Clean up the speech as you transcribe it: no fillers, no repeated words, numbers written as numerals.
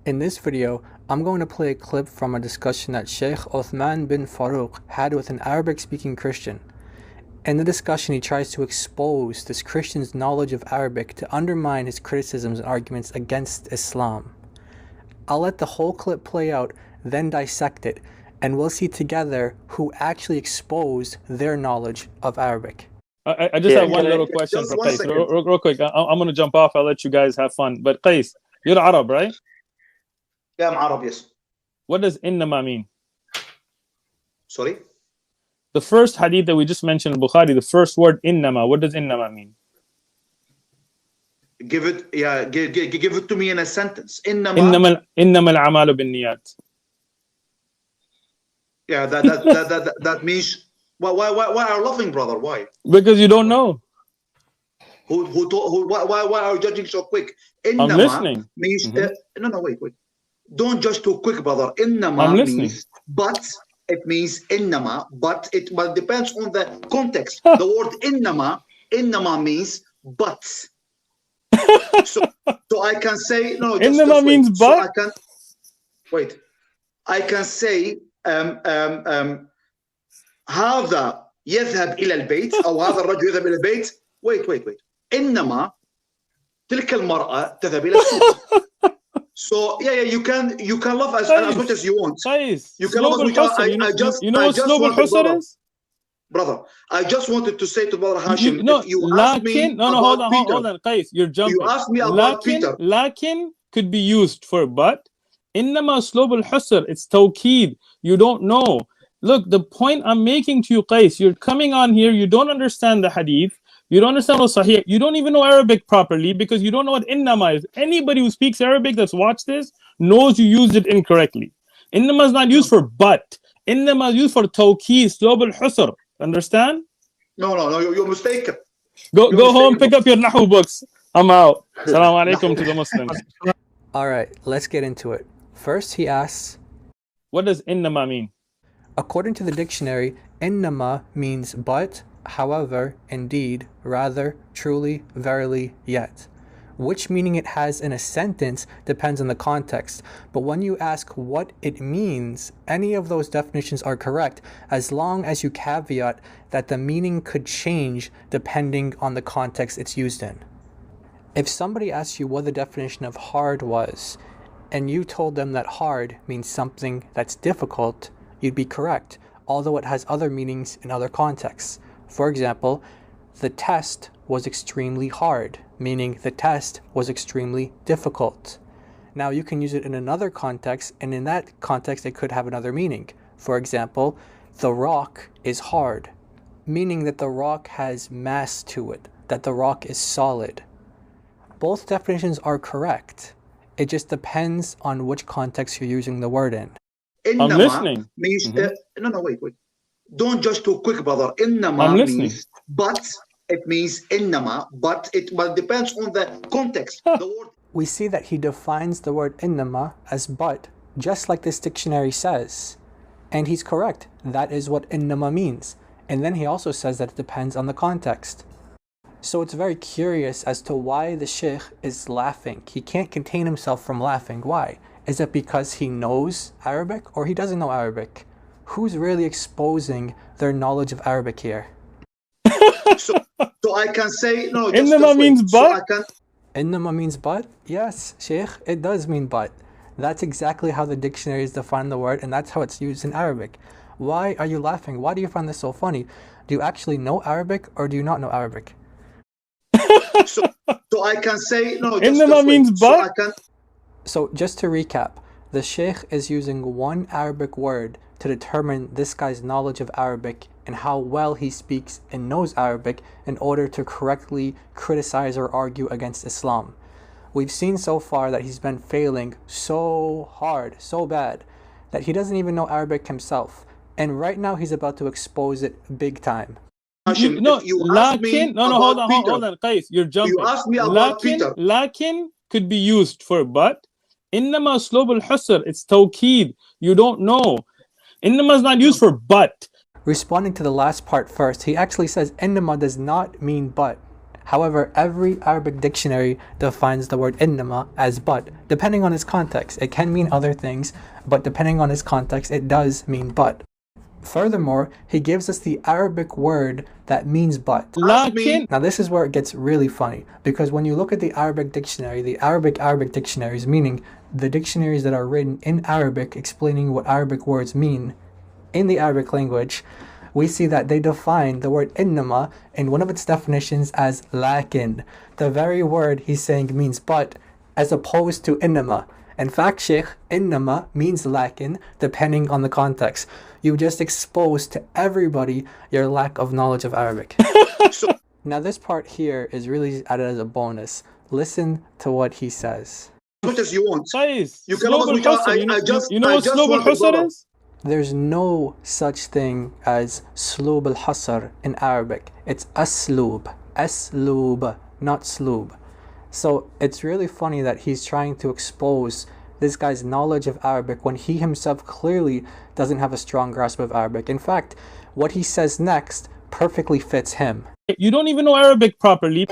In this video, I'm going to play a clip from a discussion that Sheikh Uthman bin Farouk had with an Arabic-speaking Christian. In the discussion, he tries to expose this Christian's knowledge of Arabic to undermine his criticisms and arguments against Islam. I'll let the whole clip play out, then dissect it, and we'll see together who actually exposed their knowledge of Arabic. I just have one little question for Qais. Real quick, I'm going to jump off. I'll let you guys have fun. But Qais, you're Arab, right? Yeah, I'm Arab, yes. What does innama mean? Sorry? The first hadith that we just mentioned in Bukhari, the first word innama, what does innama mean? Give it to me in a sentence. Innama al-amalu binniyat. Yeah, that means why are you laughing, brother? Why? Because you don't know. Why are you judging so quick? Innama I'm listening. Means no, wait. Don't judge too quick, brother. Innama means but. It means innama, but it depends on the context. The word innama means but. So I can say no. Innama means but. So I can wait. I can say هذا يذهب إلى البيت أو هذا الرجل يذهب إلى البيت. Wait. إنما تلك المرأة تذهب إلى السوق. So you can laugh as much as you want. You can laugh as much. You know what slob al-husr is? Brother, I just wanted to say to Brother Hashim, if you ask me hold on, Qais, you're jumping. You asked me about Peter. Lakin could be used for but. Innama slob al-husr, it's tawkeed. You don't know. Look, the point I'm making to you, Qais, you're coming on here, you don't understand the hadith. You don't understand what sahih. You don't even know Arabic properly because you don't know what innama is. Anybody who speaks Arabic that's watched this knows you used it incorrectly. Innama is not used for but. Innama is used for tawkeed, slob al-husr. Understand? No, you're mistaken. Go home, pick up your Nahu books. I'm out. Assalamu alaikum to the Muslims. Alright, let's get into it. First he asks, what does innama mean? According to the dictionary, innama means but, however, indeed, rather, truly, verily, yet. Which meaning it has in a sentence depends on the context, but when you ask what it means, any of those definitions are correct as long as you caveat that the meaning could change depending on the context it's used in. If somebody asks you what the definition of hard was, and you told them that hard means something that's difficult, you'd be correct, although it has other meanings in other contexts. For example, the test was extremely hard, meaning the test was extremely difficult. Now you can use it in another context, and in that context it could have another meaning. For example, the rock is hard, meaning that the rock has mass to it, that the rock is solid. Both definitions are correct. It just depends on which context you're using the word in. I'm listening. Means, no, wait. Don't judge too quick, brother. Innama means but. It means innama, but it depends on the context. The word. We see that he defines the word innama as but, just like this dictionary says. And he's correct. That is what innama means. And then he also says that it depends on the context. So it's very curious as to why the Sheikh is laughing. He can't contain himself from laughing. Why? Is it because he knows Arabic or he doesn't know Arabic? Who's really exposing their knowledge of Arabic here? So I can say no. Innama means but. Innama means but. Yes, Sheikh, it does mean but. That's exactly how the dictionaries define the word, and that's how it's used in Arabic. Why are you laughing? Why do you find this so funny? Do you actually know Arabic or do you not know Arabic? So I can say no. Innama means but. So just to recap, the Sheikh is using one Arabic word to determine this guy's knowledge of Arabic and how well he speaks and knows Arabic in order to correctly criticize or argue against Islam. We've seen so far that he's been failing so hard, so bad, that he doesn't even know Arabic himself. And right now he's about to expose it big time. Hold on, Qais, you're jumping. You asked me about Peter. Lakin could be used for but. Innama slob al-husr, it's tawkeed. You don't know. Innama is not used for but. Responding to the last part first, he actually says innama does not mean but. However, every Arabic dictionary defines the word innama as but, depending on its context. It can mean other things, but depending on its context, it does mean but. Furthermore, he gives us the Arabic word that means but. Now this is where it gets really funny, because when you look at the Arabic dictionary, the Arabic dictionaries, meaning the dictionaries that are written in Arabic explaining what Arabic words mean in the Arabic language, we see that they define the word innama in one of its definitions as lakin. The very word he's saying means but, as opposed to innama. In fact, Sheikh, innama means lakin depending on the context. You just exposed to everybody your lack of knowledge of Arabic. Now this part here is really added as a bonus. Listen to what he says. As much as you want. Guys, You can always you know what slub al-husr is? There's no such thing as slub al-hasr in Arabic. It's aslub. Aslub, not slub. So it's really funny that he's trying to expose this guy's knowledge of Arabic when he himself clearly doesn't have a strong grasp of Arabic. In fact, what he says next perfectly fits him. You don't even know Arabic properly.